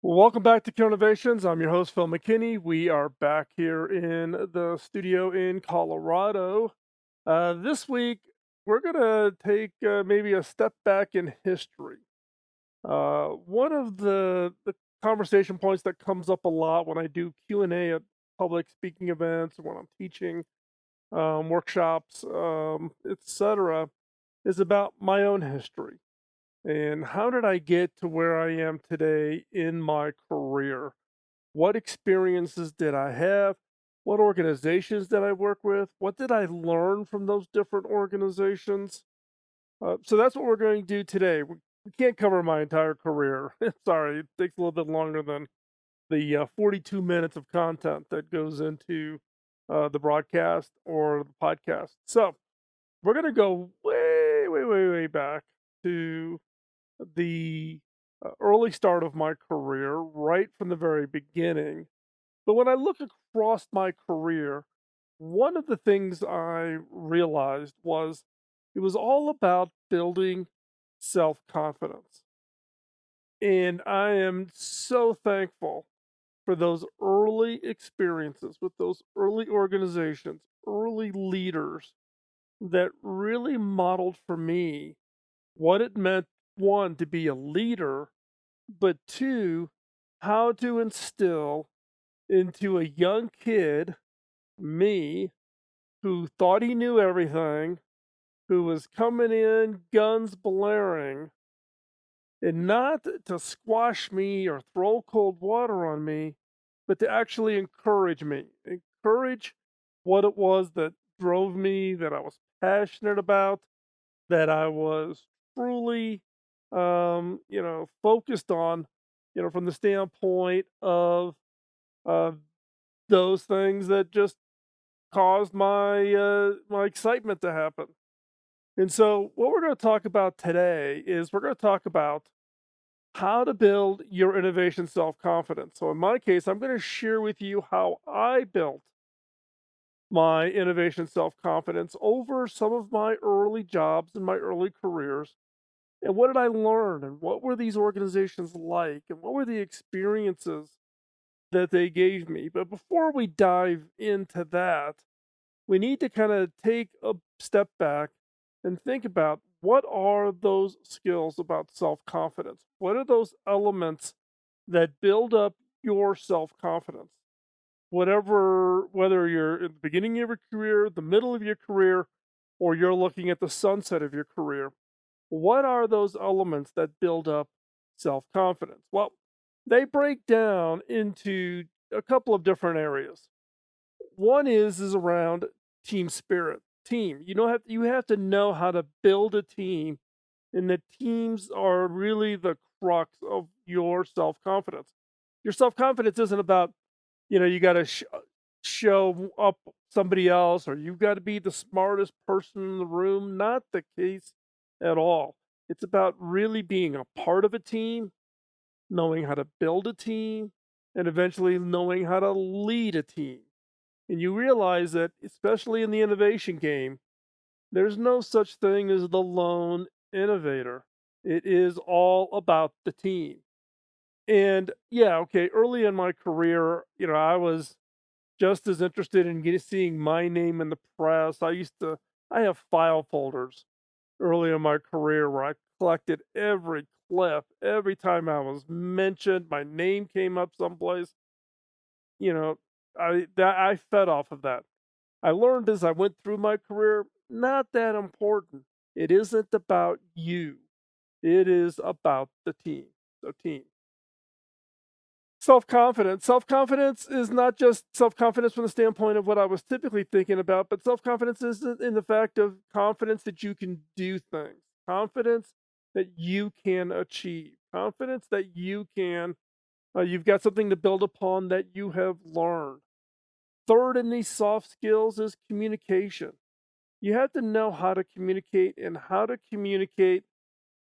Welcome back to Q Innovations. I'm your host, Phil McKinney. We are back here in the studio in Colorado. This week, we're going to take maybe a step back in history. One of the conversation points that comes up a lot when I do Q&A at public speaking events, when I'm teaching workshops, etc., is about my own history. And how did I get to where I am today in my career? What experiences did I have? What organizations did I work with? What did I learn from those different organizations? So that's what we're going to do today. We can't cover my entire career. Sorry, it takes a little bit longer than the 42 minutes of content that goes into the broadcast or the podcast. So we're going to go way, way, way, way back to the early start of my career, right from the very beginning. But when I look across my career, one of the things I realized was it was all about building self confidence. And I am so thankful for those early experiences with those early organizations, early leaders that really modeled for me what it meant, one, to be a leader, but two, how to instill into a young kid, me, who thought he knew everything, who was coming in guns blaring, and not to squash me or throw cold water on me, but to actually encourage what it was that drove me, that I was passionate about, that I was truly, focused on, from the standpoint of uh, those things that just caused my excitement to happen. And so what we're going to talk about today is we're going to talk about how to build your innovation self-confidence. So in my case, I'm going to share with you how I built my innovation self-confidence over some of my early jobs and my early careers. And what did I learn? And what were these organizations like? And what were the experiences that they gave me? But before we dive into that, we need to kind of take a step back and think about what are those skills about self-confidence? What are those elements that build up your self-confidence? Whether you're in the beginning of your career, the middle of your career, or you're looking at the sunset of your career, what are those elements that build up self-confidence? Well, they break down into a couple of different areas. One is around team spirit. Team. You have to know how to build a team, and the teams are really the crux of your self-confidence. Your self-confidence isn't about, you got to show up somebody else or you've got to be the smartest person in the room. Not the case at all. It's about really being a part of a team, knowing how to build a team, and eventually knowing how to lead a team. And you realize that, especially in the innovation game, there's no such thing as the lone innovator. It is all about the team. And yeah, okay, early in my career, I was just as interested in seeing my name in the press. I have file folders early in my career where I collected every clip, every time I was mentioned, my name came up someplace. You know, I fed off of that. I learned as I went through my career, not that important. It isn't about you. It is about the team. So team. Self-confidence. Self-confidence is not just self-confidence from the standpoint of what I was typically thinking about, but self-confidence is in the fact of confidence that you can do things, confidence that you can achieve, confidence that you've got something to build upon that you have learned. Third in these soft skills is communication. You have to know how to communicate and how to communicate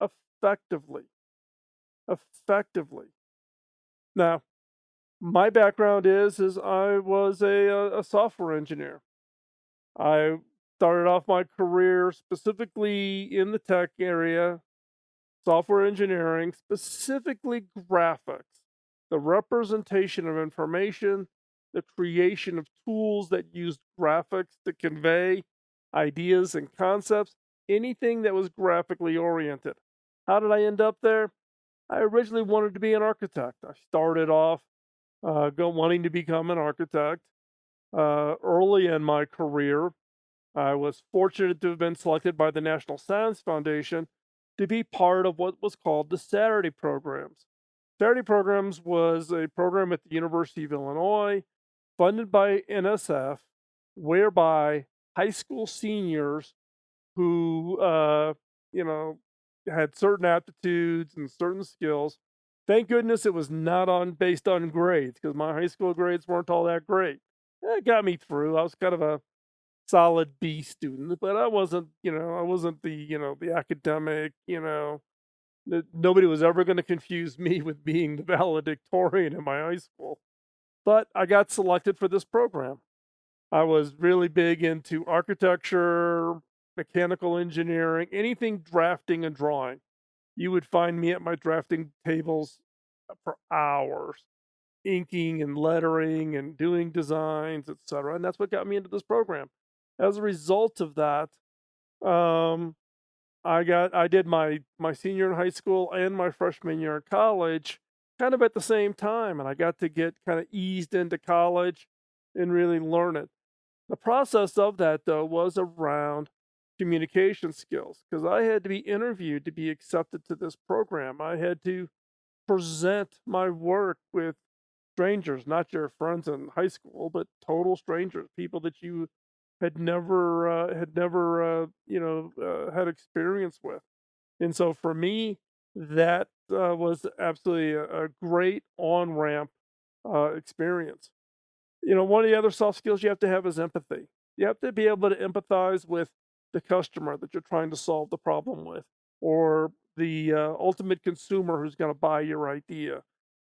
effectively. Effectively. Now, my background is I was a software engineer. I started off my career specifically in the tech area, software engineering, specifically graphics. the representation of information, the creation of tools that used graphics to convey ideas and concepts, anything that was graphically oriented. How did I end up there? I originally wanted to be an architect. I started off wanting to become an architect early in my career. I was fortunate to have been selected by the National Science Foundation to be part of what was called the Saturday programs. Saturday programs was a program at the University of Illinois funded by NSF, whereby high school seniors who, you know, had certain aptitudes and certain skills. Thank goodness it was not on based on grades because my high school grades weren't all that great. It got me through. I was kind of a solid B student, but I wasn't the academic, nobody was ever going to confuse me with being the valedictorian in my high school. But I got selected for this program. I was really big into architecture, mechanical engineering, anything drafting and drawing. You would find me at my drafting tables for hours, inking and lettering and doing designs, etc. And that's what got me into this program. As a result of that, um, I did my senior in high school and my freshman year in college kind of at the same time, and I got to get kind of eased into college and really learn it. The process of that, though, was around communication skills because I had to be interviewed to be accepted to this program. I had to present my work with strangers, not your friends in high school, but total strangers, people that you had never had experience with. And so for me, that was absolutely a great on ramp experience. One of the other soft skills you have to have is empathy. You have to be able to empathize with the customer that you're trying to solve the problem with, or the ultimate consumer who's going to buy your idea,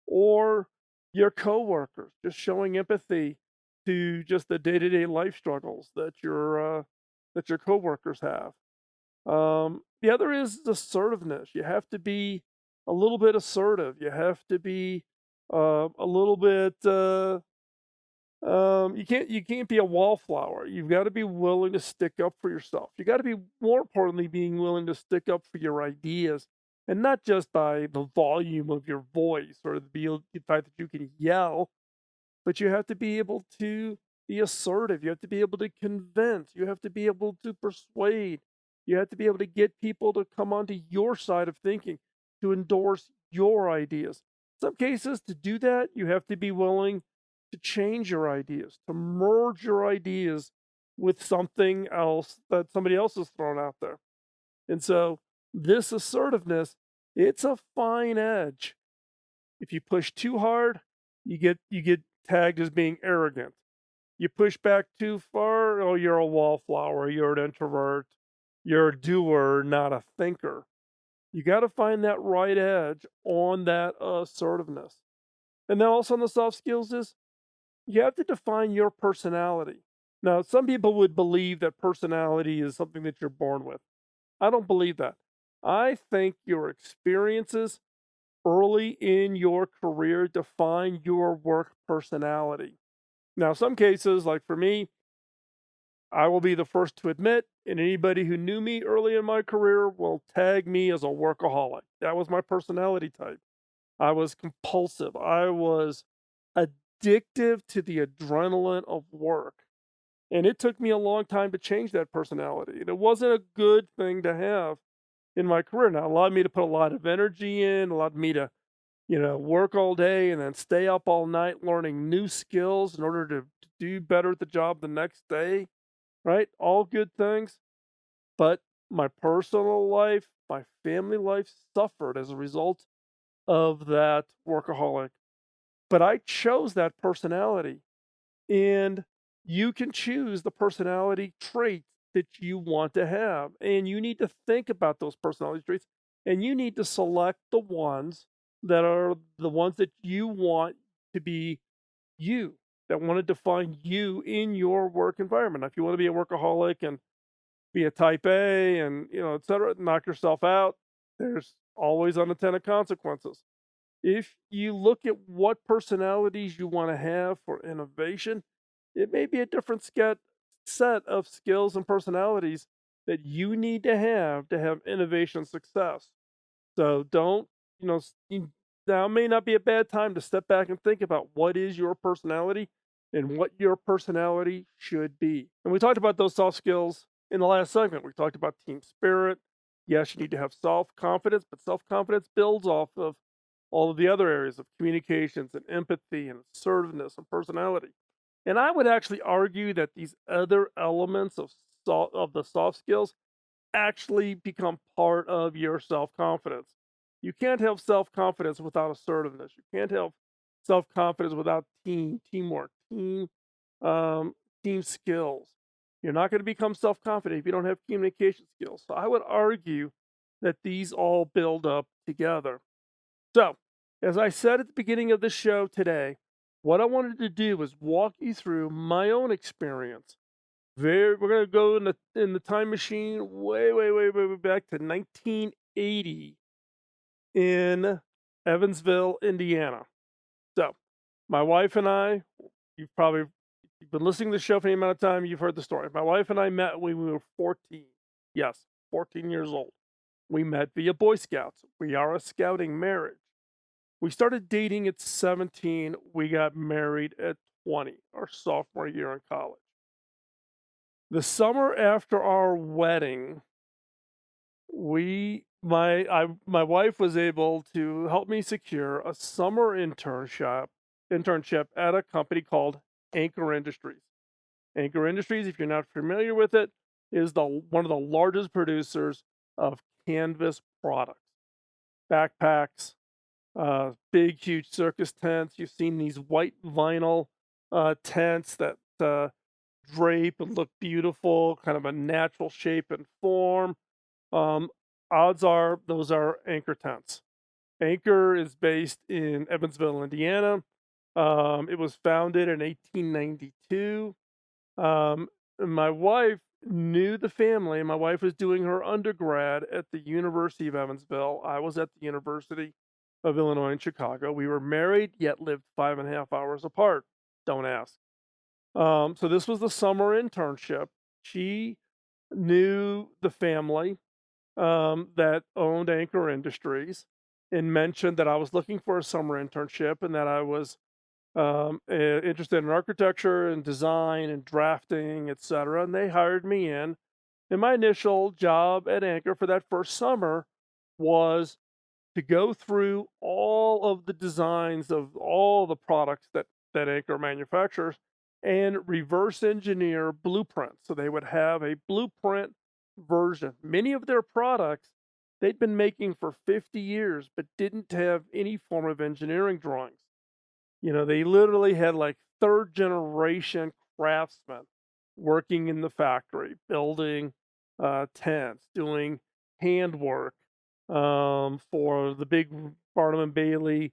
or your coworkers. Just showing empathy to just the day to day life struggles that your coworkers have. The other is assertiveness. You have to be a little bit assertive. You have to be a little bit. You can't be a wallflower. You've got to be willing to stick up for yourself. You got to be more importantly being willing to stick up for your ideas, and not just by the volume of your voice or the fact that you can yell, but you have to be able to be assertive. You have to be able to convince. You have to be able to persuade. You have to be able to get people to come onto your side of thinking, to endorse your ideas. In some cases, to do that, you have to be willing to change your ideas, to merge your ideas with something else that somebody else has thrown out there. And so, this assertiveness, it's a fine edge. If you push too hard, you get tagged as being arrogant. You push back too far, oh, you're a wallflower, you're an introvert, you're a doer, not a thinker. You got to find that right edge on that assertiveness. And then also on the soft skills is you have to define your personality. Now, some people would believe that personality is something that you're born with. I don't believe that. I think your experiences early in your career define your work personality. Now, some cases, like for me, I will be the first to admit, and anybody who knew me early in my career will tag me as a workaholic. That was my personality type. I was compulsive. I was addictive to the adrenaline of work. And it took me a long time to change that personality. And it wasn't a good thing to have in my career. Now, it allowed me to put a lot of energy in, allowed me to work all day and then stay up all night learning new skills in order to do better at the job the next day, right? All good things. But my personal life, my family life suffered as a result of that workaholic. But I chose that personality. And you can choose the personality traits that you want to have. And you need to think about those personality traits and you need to select the ones that are the ones that you want to be you, that want to define you in your work environment. Now, if you want to be a workaholic and be a type A and, et cetera, knock yourself out, there's always unintended consequences. If you look at what personalities you want to have for innovation, it may be a different set of skills and personalities that you need to have innovation success. So don't, you know, now may not be a bad time to step back and think about what is your personality and what your personality should be. And we talked about those soft skills in the last segment. We talked about team spirit. Yes, you need to have self confidence, but self confidence builds off of all of the other areas of communications and empathy and assertiveness and personality. And I would actually argue that these other elements of of the soft skills actually become part of your self confidence. You can't have self confidence without assertiveness. You can't have self confidence without teamwork, um, team skills. You're not going to become self confident if you don't have communication skills. So I would argue that these all build up together. So, as I said at the beginning of the show today, what I wanted to do was walk you through my own experience. We're gonna go in the time machine way back to 1980 in Evansville, Indiana. So, my wife and I, if you've been listening to the show for any amount of time, you've heard the story. My wife and I met when we were 14. Yes, 14 years old. We met via Boy Scouts. We are a scouting marriage. We started dating at 17. We got married at 20, our sophomore year in college. The summer after our wedding, my wife was able to help me secure a summer internship at a company called Anchor Industries. Anchor Industries, if you're not familiar with it, is the one of the largest producers of canvas products, backpacks, big, huge circus tents. You've seen these white vinyl tents that drape and look beautiful, kind of a natural shape and form. Um, Odds are those are Anchor tents. Anchor is based in Evansville, Indiana. It was founded in 1892. My wife knew the family. My wife was doing her undergrad at the University of Evansville. I was at the University of Illinois in Chicago. We were married, yet lived 5.5 hours apart. Don't ask. So this was the summer internship. She knew the family that owned Anchor Industries and mentioned that I was looking for a summer internship and that I was interested in architecture and design and drafting, etc. And they hired me in. And my initial job at Anchor for that first summer was to go through all of the designs of all the products that Anchor manufactures and reverse engineer blueprints. So they would have a blueprint version. Many of their products they'd been making for 50 years, but didn't have any form of engineering drawings. You know, they literally had like third generation craftsmen working in the factory, building tents, doing handwork for the big Barnum and Bailey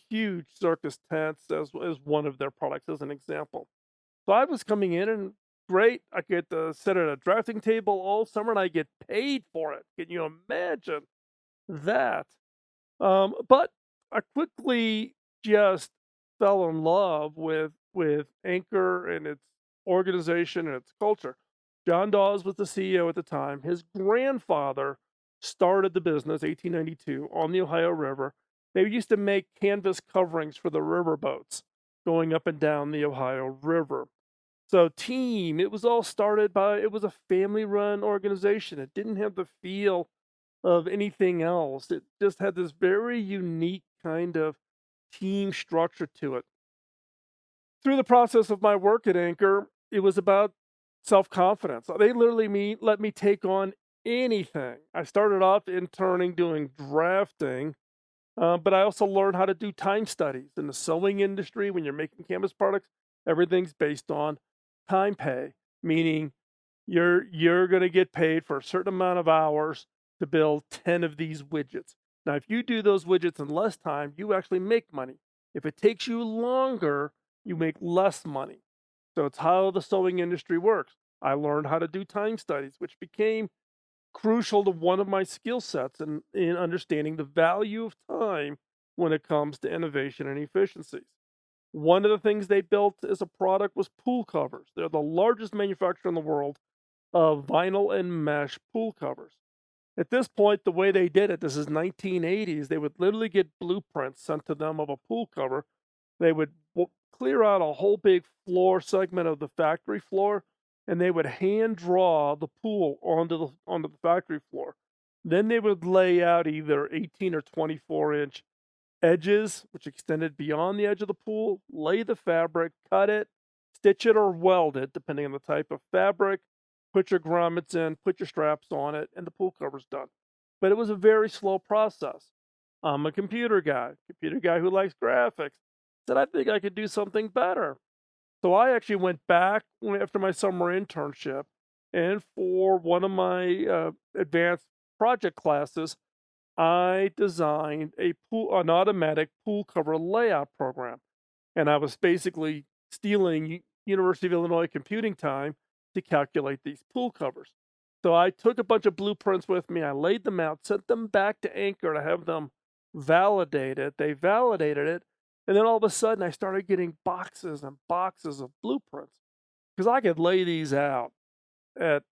huge circus tents as one of their products, as an example. So I was coming in and great. I get to sit at a drafting table all summer and I get paid for it. Can you imagine that? But I quickly just fell in love with Anchor and its organization and its culture. John Dawes was the CEO at the time. His grandfather started the business 1892 on the Ohio River. They used to make canvas coverings for the river boats going up and down the Ohio River. So team, it was all started by it was a family run organization. It didn't have the feel of anything else. It just had this very unique kind of team structure to it. Through the process of my work at Anchor, it was about self confidence. They literally let me take on anything. I started off interning doing drafting, but I also learned how to do time studies in the sewing industry. When you're making canvas products, everything's based on time pay, meaning you're going to get paid for a certain amount of hours to build 10 of these widgets. Now, if you do those widgets in less time, you actually make money. If it takes you longer, you make less money. So it's how the sewing industry works. I learned how to do time studies, which became crucial to one of my skill sets in understanding the value of time when it comes to innovation and efficiencies. One of the things they built as a product was pool covers. They're the largest manufacturer in the world of vinyl and mesh pool covers. At this point, the way they did it, this is 1980s, they would literally get blueprints sent to them of a pool cover. They would clear out a whole big floor segment of the factory floor, and they would hand draw the pool onto the factory floor. Then they would lay out either 18 or 24-inch edges, which extended beyond the edge of the pool, lay the fabric, cut it, stitch it or weld it, depending on the type of fabric, put your grommets in, put your straps on it, and the pool cover's done. But it was a very slow process. I'm a computer guy who likes graphics. Said I think I could do something better. So I actually went back after my summer internship, and for one of my advanced project classes, I designed an automatic pool cover layout program, and I was basically stealing University of Illinois computing time to calculate these pool covers. So I took a bunch of blueprints with me, I laid them out, sent them back to Anchor to have them validate it. They validated it, and then all of a sudden I started getting boxes and boxes of blueprints because I could lay these out at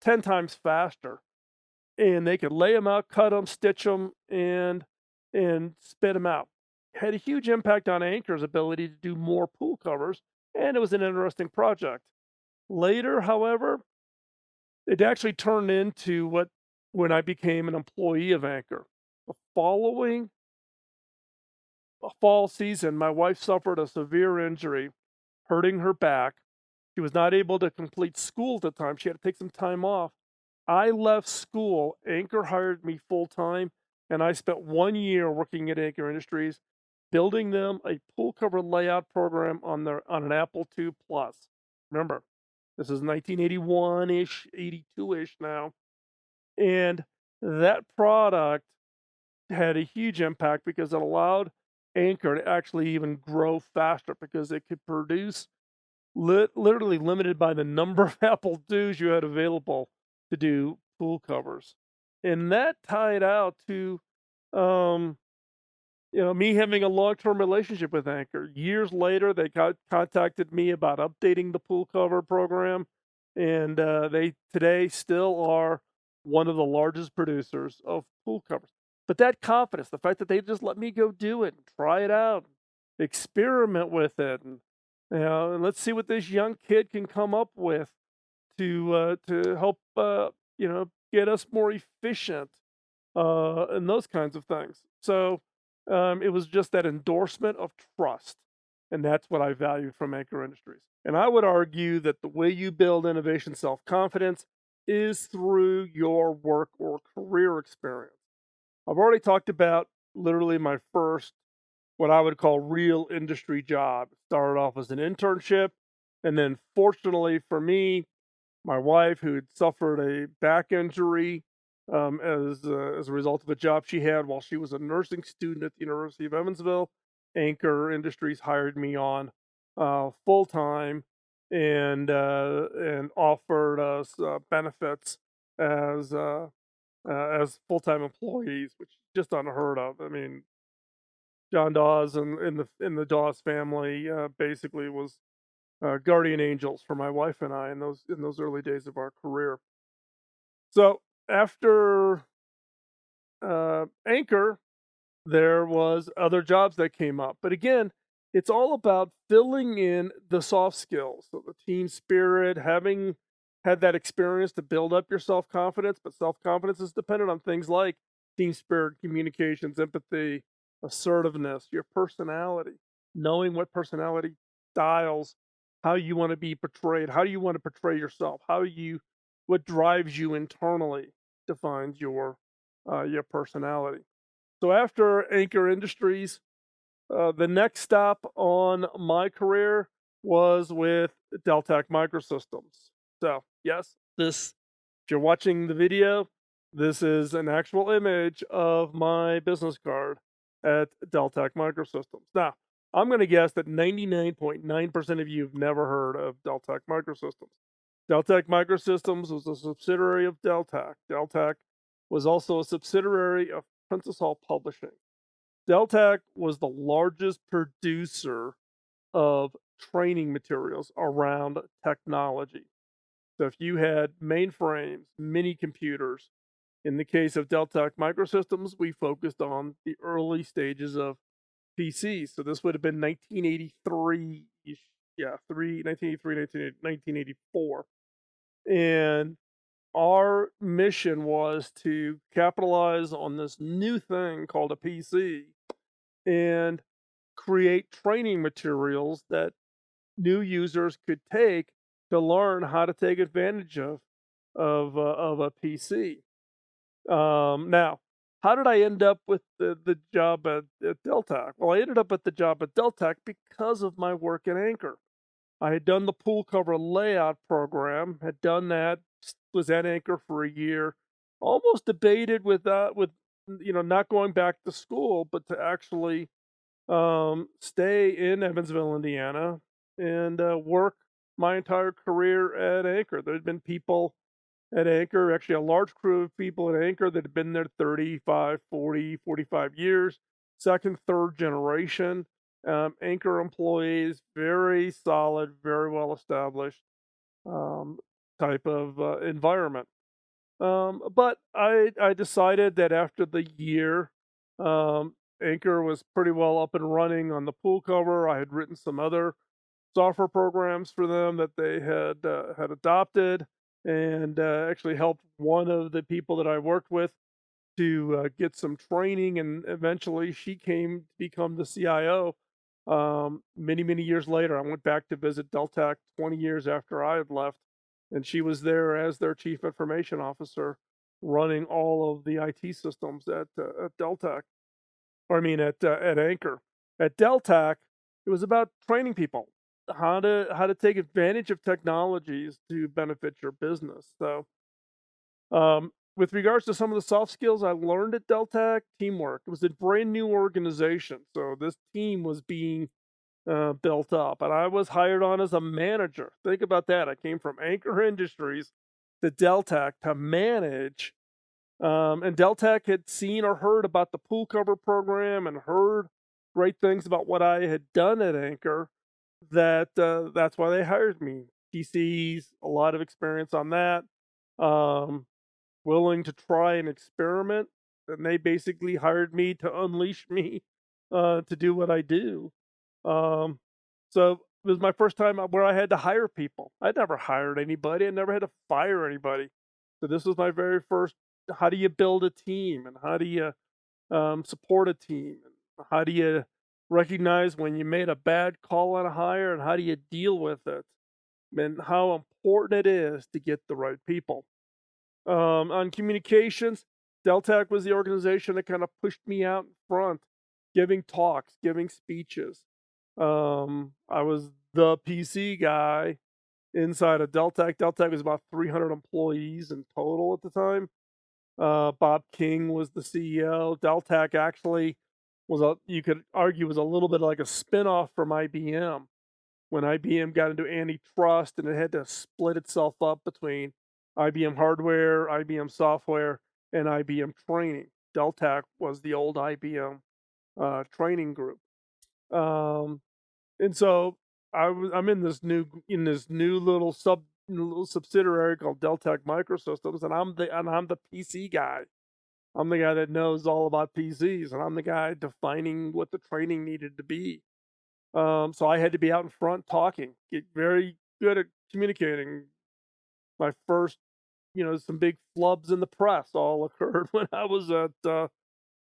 10 times faster, and they could lay them out, cut them, stitch them, and spit them out. Had a huge impact on Anchor's ability to do more pool covers, and it was an interesting project. Later, however, it actually turned into what when I became an employee of Anchor. The following fall season, my wife suffered a severe injury, hurting her back. She was not able to complete school at the time. She had to take some time off. I left school, Anchor hired me full time, and I spent 1 year working at Anchor Industries, building them a pool cover layout program on an Apple II Plus. Remember, this is 1981-ish, 82-ish now, and that product had a huge impact because it allowed Anchor to actually even grow faster because it could produce literally limited by the number of Apple IIs you had available to do pool covers. And that tied out to, um, me having a long-term relationship with Anchor. Years later, they contacted me about updating the pool cover program, and they today still are one of the largest producers of pool covers. But that confidence, the fact that they just let me go do it and try it out, experiment with it, and let's see what this young kid can come up with to help get us more efficient and those kinds of things. So it was just that endorsement of trust, and that's what I valued from Anchor Industries. And I would argue that the way you build innovation self confidence is through your work or career experience. I've already talked about literally my first, what I would call real industry job. It started off as an internship, and then fortunately for me, my wife, who had suffered a back injury as a result of a job she had while she was a nursing student at the University of Evansville, Anchor Industries hired me on full time and offered us benefits as as full time employees, which is just unheard of. I mean, John Dawes and in the Dawes family basically was guardian angels for my wife and I in those early days of our career. So after Anchor, there was other jobs that came up, but again, it's all about filling in the soft skills, so the team spirit, having had that experience to build up your self confidence. But self confidence is dependent on things like team spirit, communications, empathy, assertiveness, your personality, knowing what personality styles, how you want to be portrayed, how do you want to portray yourself, what drives you internally defines your personality. So after Anchor Industries, the next stop on my career was with Deltek Microsystems. So yes, if you're watching the video, this is an actual image of my business card at Deltek Microsystems. Now, I'm going to guess that 99.9% of you have never heard of Deltek Microsystems. Deltek Microsystems was a subsidiary of Deltek. Deltek was also a subsidiary of Princess Hall Publishing. Deltek was the largest producer of training materials around technology. So if you had mainframes, mini computers, in the case of Deltek Microsystems, we focused on the early stages of PCs. So this would have been 1983 -ish. Yeah, 1983, 1984. And our mission was to capitalize on this new thing called a PC and create training materials that new users could take to learn how to take advantage of a PC. Now, how did I end up with the job at Deltek? Well, I ended up at the job at Deltek because of my work at Anchor. I had done the pool cover layout program, had done that, was at Anchor for a year, almost debated with not going back to school, but to actually stay in Evansville, Indiana, and work my entire career at Anchor. There'd been people at Anchor, actually a large crew of people at Anchor that had been there 35, 40, 45 years, second, third generation. Anchor employees, very solid, very well established um, type of environment. But I decided that after the year, Anchor was pretty well up and running on the pool cover. I had written some other software programs for them that they had adopted, and actually helped one of the people that I worked with to get some training, and eventually she came to become the CIO. Many years later, I went back to visit Deltek 20 years after I had left, and she was there as their chief information officer, running all of the IT systems at Deltek. Or I mean, at Anchor. At Deltek, it was about training people how to take advantage of technologies to benefit your business. So, with regards to some of the soft skills I learned at Deltek, teamwork. It was a brand new organization, so this team was being built up, and I was hired on as a manager. Think about that. I came from Anchor Industries to Deltek to manage, and Deltek had seen or heard about the pool cover program and heard great things about what I had done at Anchor. That's why they hired me. PCs, a lot of experience on that. Um, Willing to try and experiment, and they basically hired me to unleash me to do what I do. Um, so it was my first time where I had to hire people. I'd never hired anybody. I never had to fire anybody. So this was my very first. How do you build a team, and how do you support a team, and how do you recognize when you made a bad call on a hire, and how do you deal with it, and how important it is to get the right people. On communications, Deltek was the organization that kind of pushed me out in front, giving talks, giving speeches. I was the PC guy inside of Deltek. Deltek was about 300 employees in total at the time. Bob King was the CEO. Deltek actually you could argue, was a little bit like a spinoff from IBM when IBM got into antitrust and it had to split itself up between IBM hardware, IBM software, and IBM training. Deltek was the old IBM training group. Um, and so I'm in this new little subsidiary called Deltek Microsystems, and I'm the PC guy. I'm the guy that knows all about PCs, and I'm the guy defining what the training needed to be. So I had to be out in front talking, get very good at communicating. My first, some big flubs in the press all occurred when I was at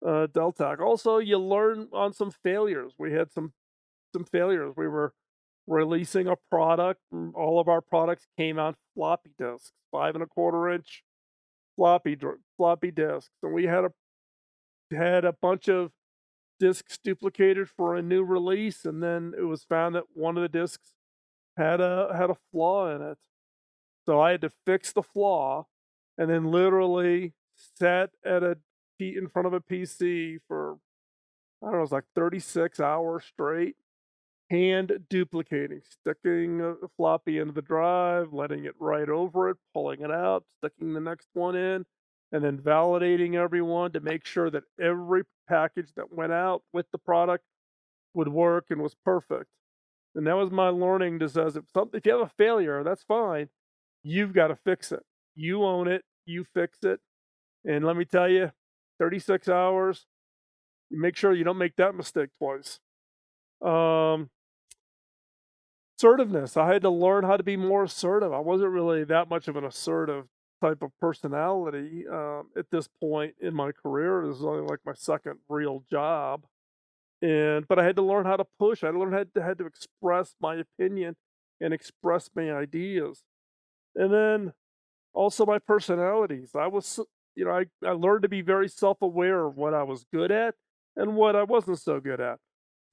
Deltek. Also, you learn on some failures. We had some failures. We were releasing a product. And all of our products came out floppy disks, 5.25 inch floppy disks, and we had a bunch of disks duplicated for a new release, and then it was found that one of the disks had a flaw in it. So I had to fix the flaw, and then literally sat in front of a PC for, I don't know, it was like 36 hours straight, hand duplicating, sticking a floppy into the drive, letting it write over it, pulling it out, sticking the next one in. and then validating everyone to make sure that every package that went out with the product would work and was perfect. And that was my learning to says if you have a failure, that's fine. You've got to fix it. You own it, you fix it. And let me tell you, 36 hours, you make sure you don't make that mistake twice. Um, Assertiveness. I had to learn how to be more assertive. I wasn't really that much of an assertive type of personality at this point in my career. This is only like my second real job, and but I had to learn how to push. I learned had to express my opinion and express my ideas, and then also my personalities. I learned to be very self-aware of what I was good at and what I wasn't so good at.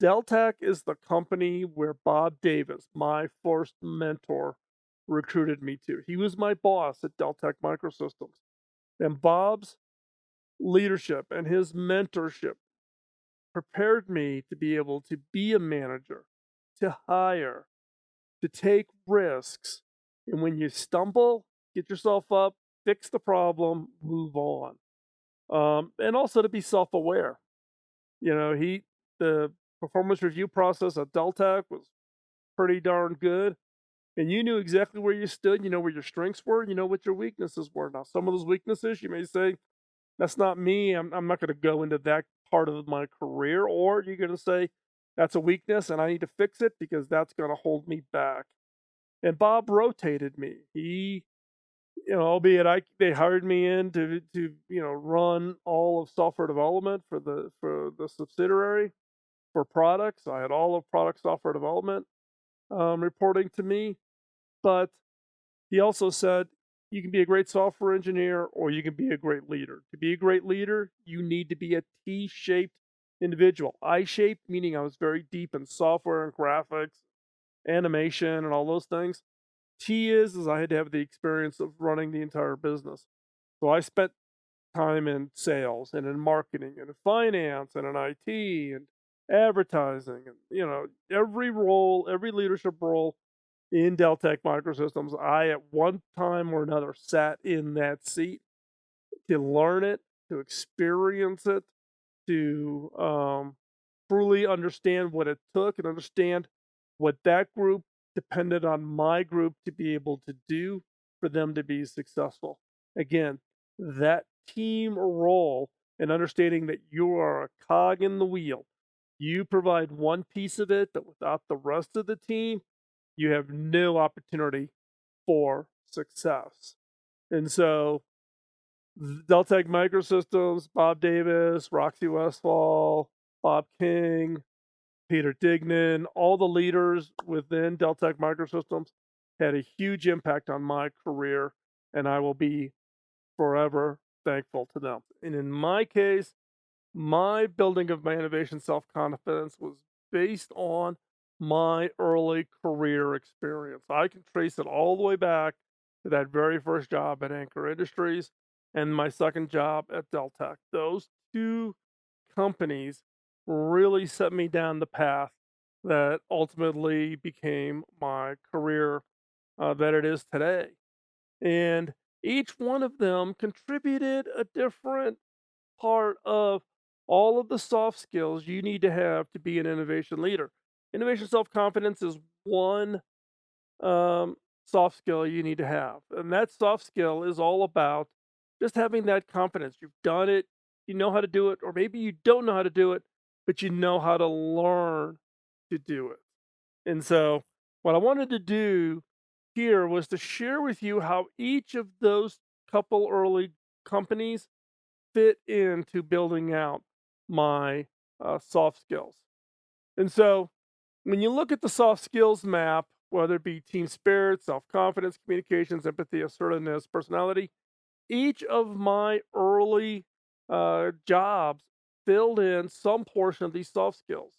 Deltek is the company where Bob Davis, my first mentor, recruited me to. He was my boss at Deltek Microsystems. And Bob's leadership and his mentorship prepared me to be able to be a manager, to hire, to take risks. And when you stumble, get yourself up, fix the problem, move on. And also to be self aware. The performance review process at Deltek was pretty darn good. And you knew exactly where you stood, you know where your strengths were, you know what your weaknesses were. Now, some of those weaknesses you may say, that's not me. I'm not going to go into that part of my career. Or you're going to say, that's a weakness and I need to fix it because that's going to hold me back. And Bob rotated me. Albeit they hired me in to run all of software development for the subsidiary for products. I had all of product software development reporting to me, but he also said you can be a great software engineer or you can be a great leader. To be a great leader, you need to be a T-shaped individual. I-shaped meaning I was very deep in software and graphics, animation, and all those things. T is I had to have the experience of running the entire business. So I spent time in sales and in marketing and in finance and in IT and advertising and every role, every leadership role in Deltek Microsystems, I at one time or another sat in that seat to learn it, to experience it, to truly understand what it took and understand what that group depended on my group to be able to do for them to be successful. Again, that team role and understanding that you are a cog in the wheel. You provide one piece of it, but without the rest of the team, you have no opportunity for success. And so Deltek Microsystems, Bob Davis, Roxy Westfall, Bob King, Peter Dignan, all the leaders within Deltek Microsystems had a huge impact on my career, and I will be forever thankful to them. And in my case, my building of my innovation self confidence was based on my early career experience. I can trace it all the way back to that very first job at Anchor Industries and my second job at Deltek. Those two companies really set me down the path that ultimately became my career that it is today. And each one of them contributed a different part of all of the soft skills you need to have to be an innovation leader. Innovation self confidence is one um, soft skill you need to have. And that soft skill is all about just having that confidence. You've done it, you know how to do it, or maybe you don't know how to do it, but you know how to learn to do it. And so, what I wanted to do here was to share with you how each of those couple early companies fit into building out my soft skills. And so, when you look at the soft skills map, whether it be team spirit, self confidence, communications, empathy, assertiveness, personality, each of my early jobs filled in some portion of these soft skills.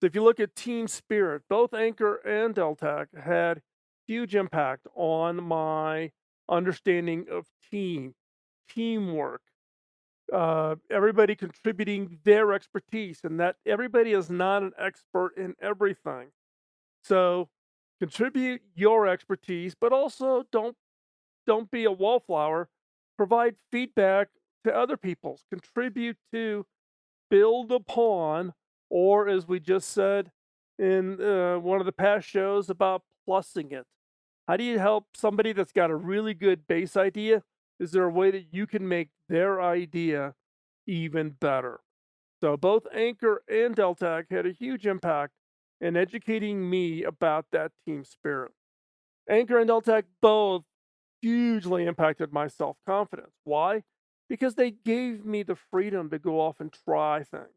So if you look at team spirit, both Anchor and Deltek had huge impact on my understanding of teamwork, everybody contributing their expertise, and that everybody is not an expert in everything. So contribute your expertise, but also don't be a wallflower. provide feedback to other people, contribute to, build upon, or as we just said in one of the past shows about plussing it. How do you help somebody that's got a really good base idea? Is there a way that you can make their idea even better? So both Anchor and Deltek had a huge impact in educating me about that team spirit. Anchor and Deltek both hugely impacted my self confidence. Why? Because they gave me the freedom to go off and try things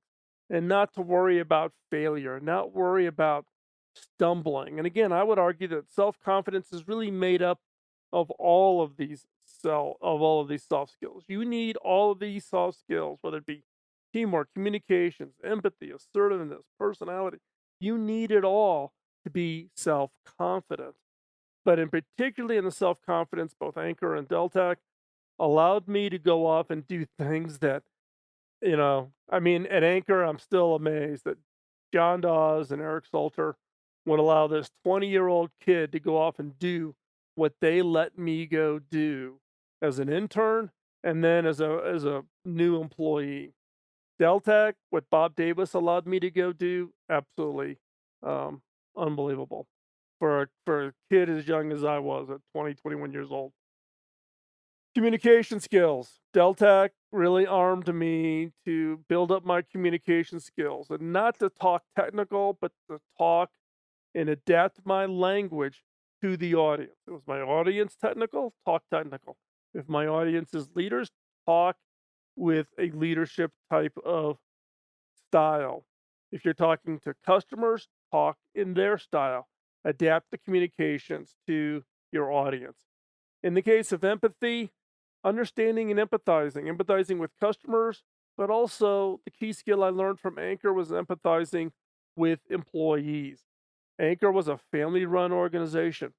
and not to worry about failure, not worry about stumbling. And again, I would argue that self confidence is really made up of all of these soft skills. You need all of these soft skills, whether it be teamwork, communications, empathy, assertiveness, personality. You need it all to be self confident. But in particularly in the self confidence, both Anchor and Deltek allowed me to go off and do things that, I mean, at Anchor, I'm still amazed that John Dawes and Eric Salter would allow this 20-year-old kid to go off and do what they let me go do as an intern and then as a new employee. Deltek, what Bob Davis allowed me to go do, absolutely um, unbelievable for a kid as young as I was at 20, 21 years old. Communication skills. Deltek really armed me to build up my communication skills and not to talk technical, but to talk and adapt my language to the audience. It was my audience technical, talk technical. If my audience is leaders, talk with a leadership type of style. If you're talking to customers, talk in their style. Adapt the communications to your audience. In the case of empathy, understanding and empathizing with customers, but also the key skill I learned from Anchor was empathizing with employees. Anchor was a family run organization.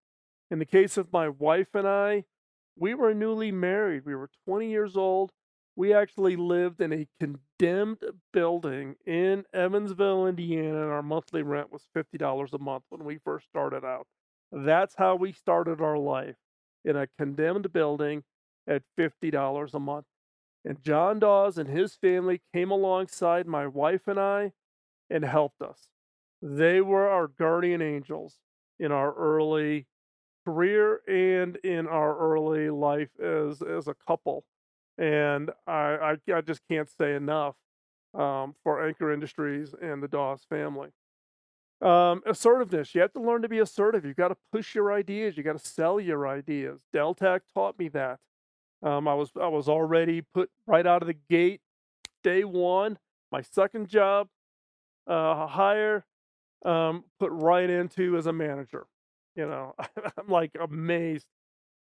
In the case of my wife and I, we were newly married. We were 20 years old. We actually lived in a condemned building in Evansville, Indiana, and our monthly rent was $50 a month when we first started out. That's how we started our life, in a condemned building at $50 a month. And John Dawes and his family came alongside my wife and I and helped us. They were our guardian angels in our early career and in our early life as a couple. And I just can't say enough for Anchor Industries and the Dawes family. Assertiveness. You have to learn to be assertive. You got to push your ideas. You got to sell your ideas. Deltek taught me that. I was already put right out of the gate, day one. My second job, hire, put right into as a manager. I'm like amazed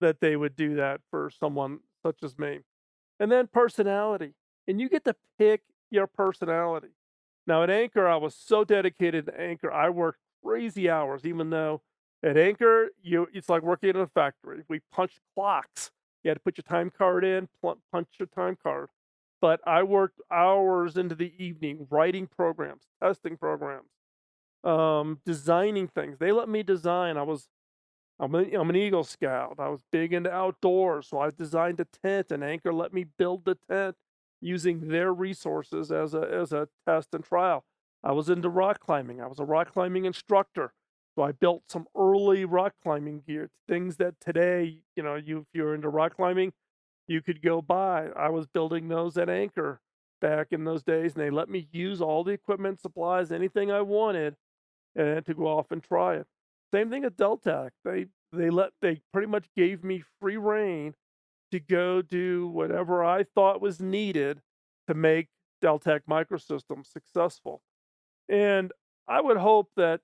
that they would do that for someone such as me. And then personality. And you get to pick your personality. Now at Anchor, I was so dedicated to Anchor. I worked crazy hours, even though at Anchor, it's like working in a factory. We punched clocks. You had to put your time card in, punch your time card. But I worked hours into the evening writing programs, testing programs, designing things. They let me design. I'm an Eagle Scout. I was big into outdoors, so I designed a tent, and Anchor let me build the tent using their resources as a test and trial. I was into rock climbing. I was a rock climbing instructor, so I built some early rock climbing gear, things that today, if you're into rock climbing, you could go buy. I was building those at Anchor back in those days, and they let me use all the equipment, supplies, anything I wanted, and to go off and try it. Same thing at Deltek. They pretty much gave me free reign to go do whatever I thought was needed to make Deltek Microsystems successful. And I would hope that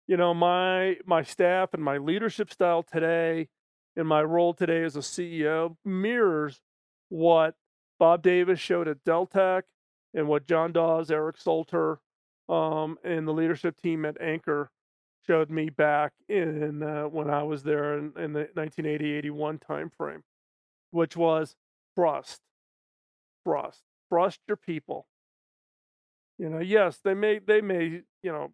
my staff and my leadership style today, and my role today as a CEO, mirrors what Bob Davis showed at Deltek and what John Dawes, Eric Salter, and the leadership team at Anchor showed me back in when I was there in the 1980-81 timeframe, which was trust, trust your people. Yes, they may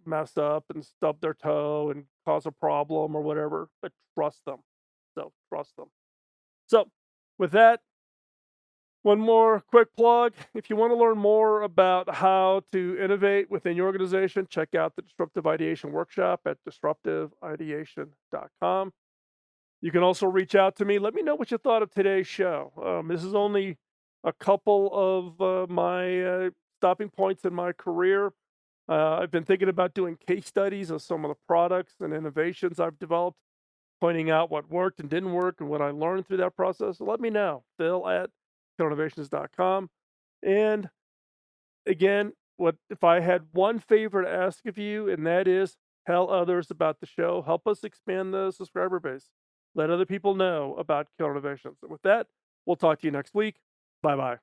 mess up and stub their toe and cause a problem or whatever, but trust them. So trust them. So with that, One more quick plug. If you want to learn more about how to innovate within your organization, check out the Disruptive Ideation Workshop at disruptiveideation.com. You can also reach out to me. Let me know what you thought of today's show. This is only a couple of my stopping points in my career. I've been thinking about doing case studies of some of the products and innovations I've developed, pointing out what worked and didn't work and what I learned through that process. So let me know. Phil at killinnovations.com. And again, what if I had one favor to ask of you, and that is tell others about the show. Help us expand the subscriber base. Let other people know about Killer Innovations. And with that, we'll talk to you next week. Bye bye.